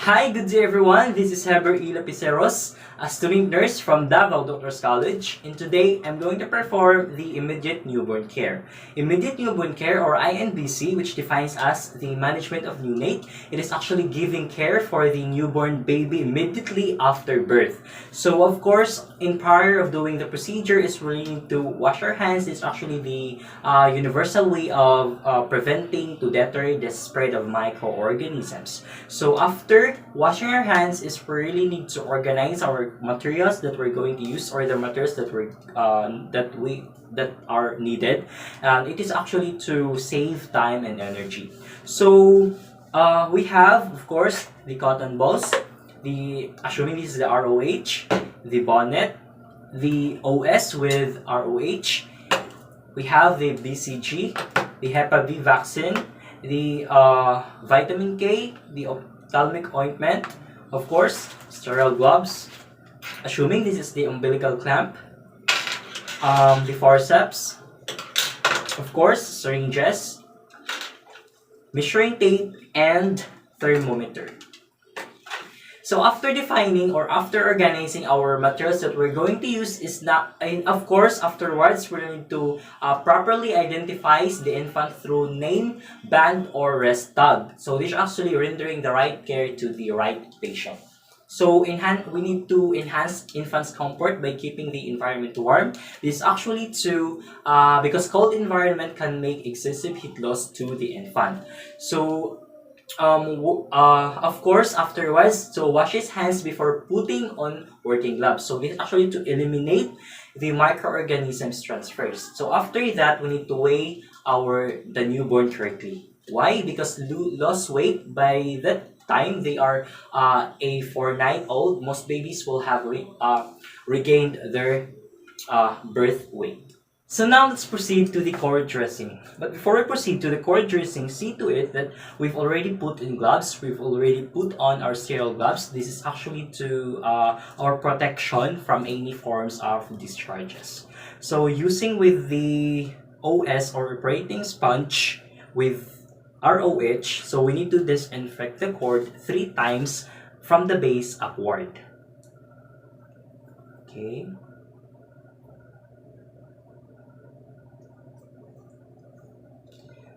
Hi, good day everyone. This is Heber E. Lapiceros, a student nurse from Davao Doctors College, and today I'm going to perform the Immediate Newborn Care. Immediate Newborn Care, or INBC, which defines as the management of neonate, it is actually giving care for the newborn baby immediately after birth. So of course, in prior of doing the procedure, is we need to wash our hands. It's actually the universal way of preventing to deter the spread of microorganisms. So after washing our hands, is we really need to organize our materials that we're going to use, or the materials that are needed. And it is actually to save time and energy. So we have, of course, the cotton balls, the assuming this is the ROH, the bonnet, the OS with ROH. We have the BCG, the Hep B vaccine, the vitamin K, the ophthalmic ointment, of course, sterile gloves, assuming this is the umbilical clamp, the forceps, of course, syringes, measuring tape, and thermometer. So after defining or after organizing our materials that we're going to use is not, and of course afterwards we're going to properly identify the infant through name, band, or rest tag. So this is actually rendering the right care to the right patient. So we need to enhance infant's comfort by keeping the environment warm. This is actually because cold environment can make excessive heat loss to the infant. So of course afterwards, so wash his hands before putting on working gloves. So this is actually to eliminate the microorganisms transfers. So after that, we need to weigh the newborn correctly. Why? Because lost weight by that time they are a 4-night old, most babies will have regained their birth weight. So now let's proceed to the cord dressing. But before we proceed to the cord dressing, see to it that we've already put in gloves, we've already put on our sterile gloves. This is actually to our protection from any forms of discharges. So using with the OS or operating sponge with ROH, so we need to disinfect the cord 3 times from the base upward. Okay.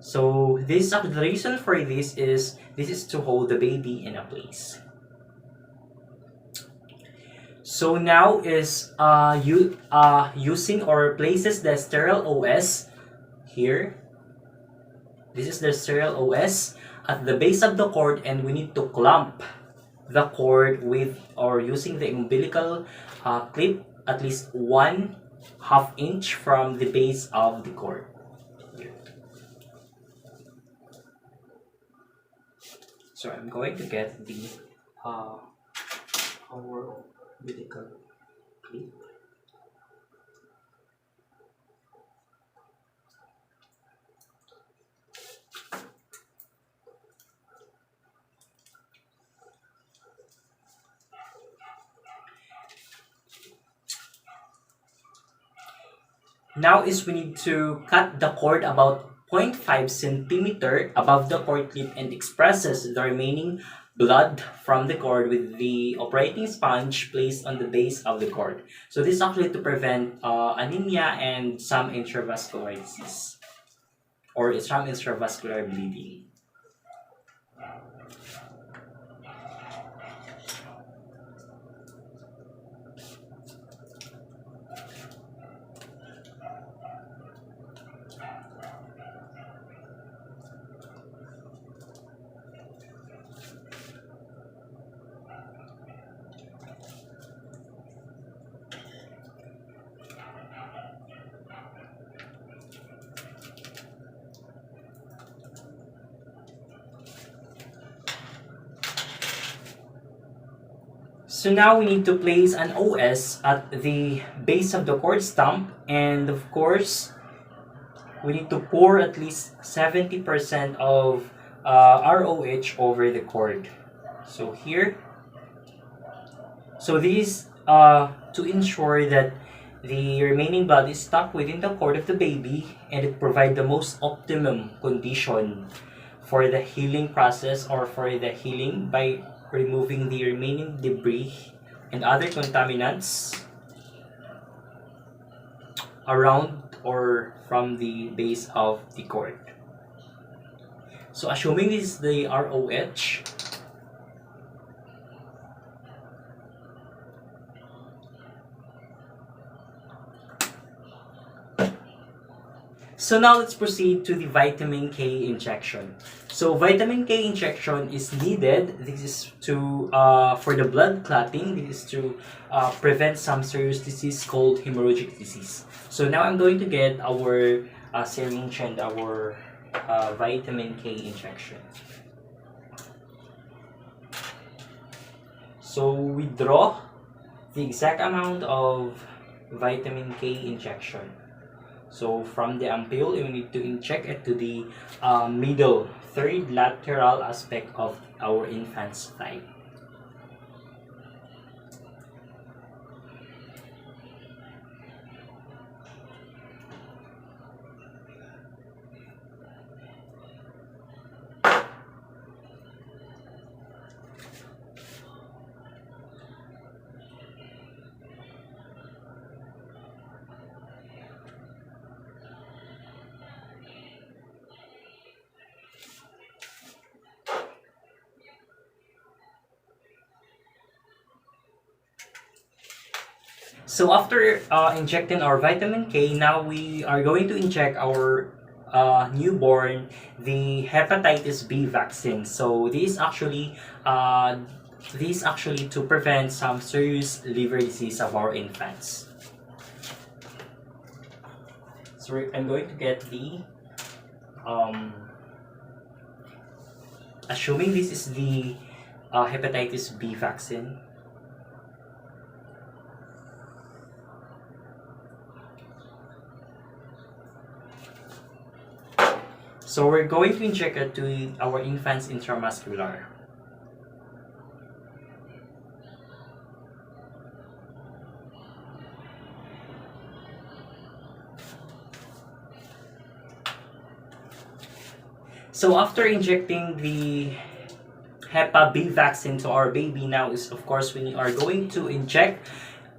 So the reason for this is to hold the baby in a place. So now is using or places the sterile OS here. This is the sterile OS at the base of the cord, and we need to clamp the cord with or using the umbilical clip at least 1/2 inch from the base of the cord. So I'm going to get the our umbilical clip. Now is we need to cut the cord about 0.5 centimeter above the cord clip and expresses the remaining blood from the cord with the operating sponge placed on the base of the cord. So this is actually to prevent anemia and some intravascular disease or some intravascular bleeding. So now we need to place an OS at the base of the cord stump, and of course we need to pour at least 70% of ROH over the cord. So here, so these to ensure that the remaining blood is stuck within the cord of the baby and it provide the most optimum condition for the healing process or for the healing by removing the remaining debris and other contaminants around or from the base of the cord. So assuming this is the ROH, so now let's proceed to the vitamin K injection. So vitamin K injection is needed. This is to for the blood clotting. This is to prevent some serious disease called hemorrhagic disease. So now I'm going to get our syringe and our vitamin K injection. So we draw the exact amount of vitamin K injection. So from the ampule, you need to inject it to the middle, third lateral aspect of our infant's thigh. So after injecting our vitamin K, now we are going to inject our newborn the hepatitis B vaccine. So this actually to prevent some serious liver disease of our infants. So I'm going to get the assuming this is the hepatitis B vaccine. So we're going to inject it to our infant's intramuscular. So after injecting the Hepa B vaccine to our baby, now is of course we are going to inject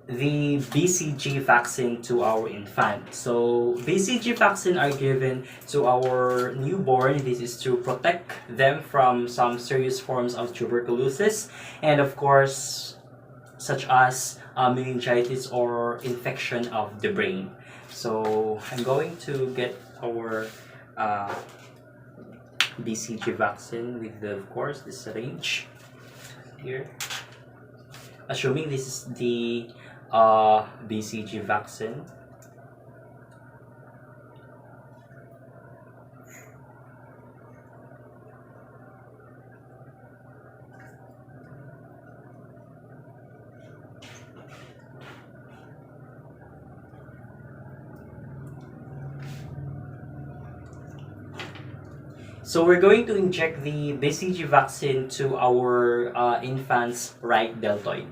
the BCG vaccine to our infant. So BCG vaccine are given to our newborn. This is to protect them from some serious forms of tuberculosis and of course such as meningitis or infection of the brain. So I'm going to get our BCG vaccine with the, of course the syringe here. Assuming this is the BCG vaccine. So we're going to inject the BCG vaccine to our infant's right deltoid.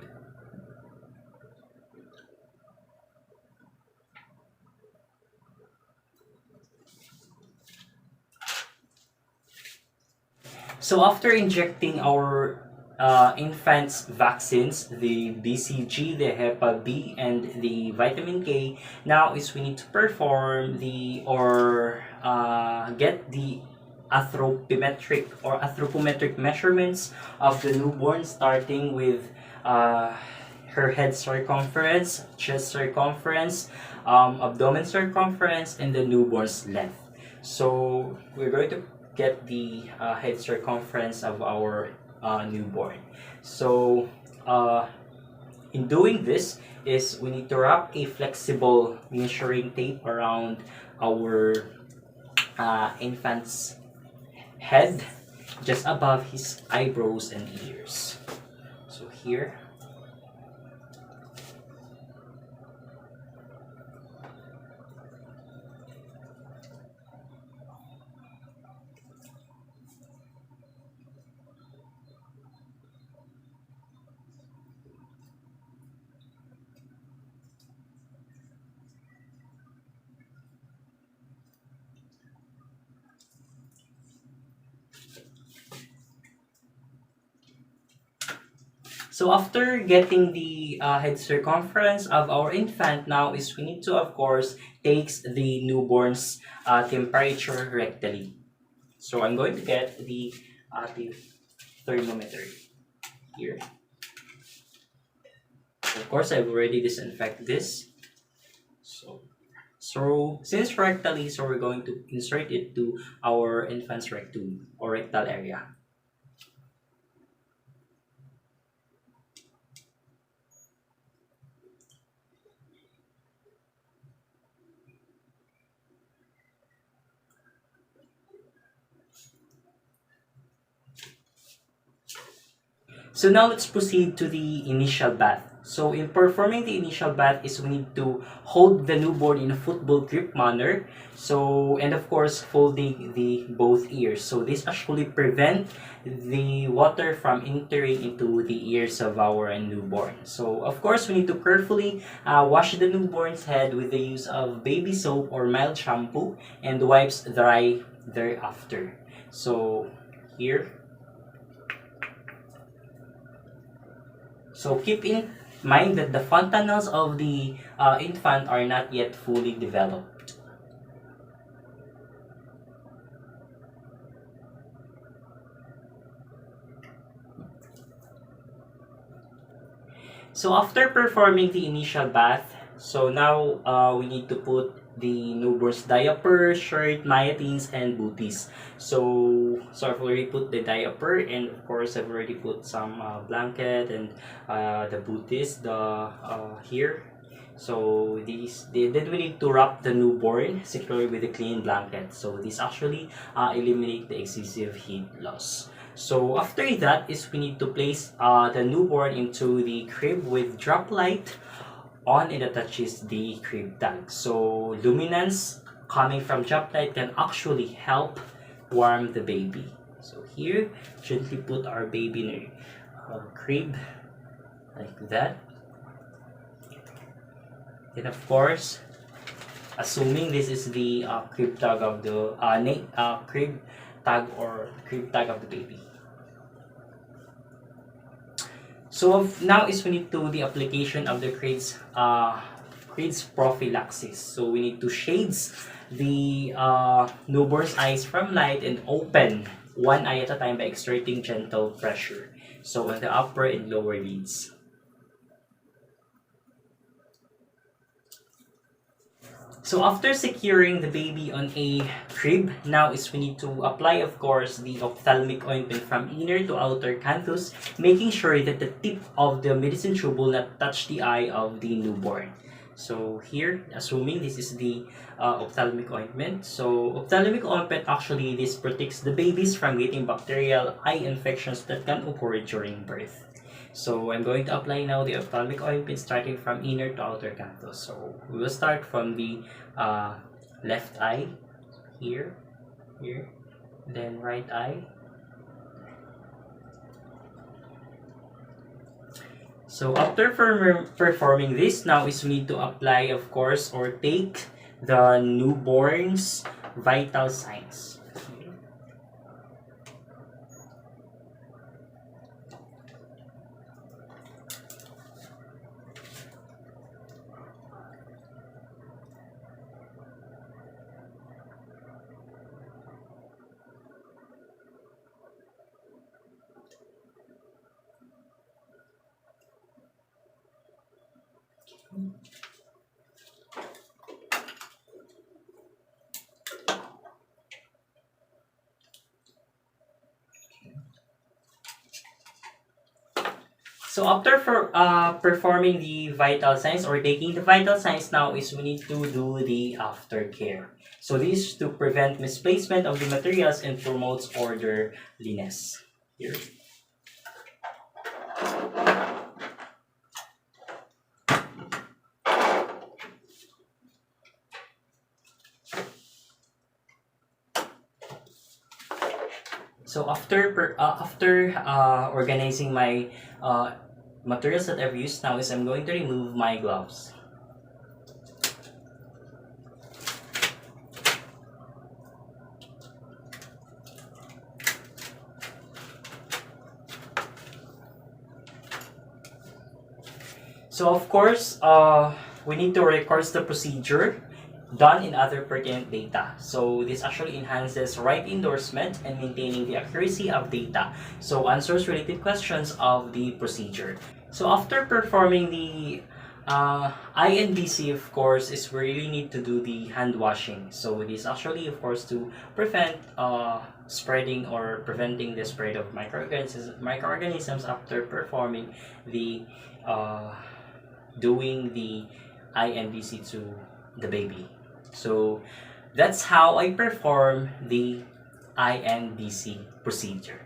So after injecting our infants vaccines, the BCG, the Hepa B, and the vitamin K, now is we need to perform the or get the anthropometric measurements of the newborn, starting with her head circumference, chest circumference, abdomen circumference, and the newborn's length. So we're going to get the head circumference of our newborn. So in doing this is we need to wrap a flexible measuring tape around our infant's head just above his eyebrows and ears. So here. So after getting the head circumference of our infant, now is we need to, of course, takes the newborn's temperature rectally. So I'm going to get the thermometer here. Of course, I've already disinfected this. So since rectally, so we're going to insert it to our infant's rectum or rectal area. So now let's proceed to the initial bath. So in performing the initial bath is we need to hold the newborn in a football grip manner. So and of course folding the both ears. So this actually prevent the water from entering into the ears of our newborn. So of course we need to carefully wash the newborn's head with the use of baby soap or mild shampoo and wipes dry thereafter. So here. So keep in mind that the fontanelles of the infant are not yet fully developed. So after performing the initial bath, so now we need to put the newborn's diaper, shirt, nighties, and booties. So I've already put the diaper, and of course I've already put some blanket and the booties, the here. So then we need to wrap the newborn securely with a clean blanket. So this actually eliminate the excessive heat loss. So after that is we need to place the newborn into the crib with drop light on and attaches the crib tag. So luminance coming from drop light can actually help warm the baby. So here, gently put our baby in a crib like that. Then of course, assuming this is the crib tag of the crib tag of the baby. So now is we need to the application of the crates prophylaxis. So we need to shades the newborn's eyes from light and open one eye at a time by exerting gentle pressure. So on the upper and lower lids. So after securing the baby on a crib, now is we need to apply, of course, the ophthalmic ointment from inner to outer canthus, making sure that the tip of the medicine tube will not touch the eye of the newborn. So here, assuming this is the ophthalmic ointment. So ophthalmic ointment actually this protects the babies from getting bacterial eye infections that can occur during birth. So I'm going to apply now the ophthalmic ointment starting from inner to outer canthus. So we will start from the left eye, here, then right eye. So after performing this, now is we need to apply, of course, or take the newborn's vital signs. So after performing the vital signs or taking the vital signs, now is we need to do the aftercare. So this is to prevent misplacement of the materials and promotes orderliness. Here. So after organizing my materials that I've used now is I'm going to remove my gloves. So of course, we need to record the procedure done in other pertinent data. So this actually enhances right endorsement and maintaining the accuracy of data. So answers related questions of the procedure. So after performing the INBC, of course, is we really need to do the hand washing. So this actually, of course, to prevent spreading or preventing the spread of microorganisms after performing the doing the INBC to the baby. So that's how I perform the INBC procedure.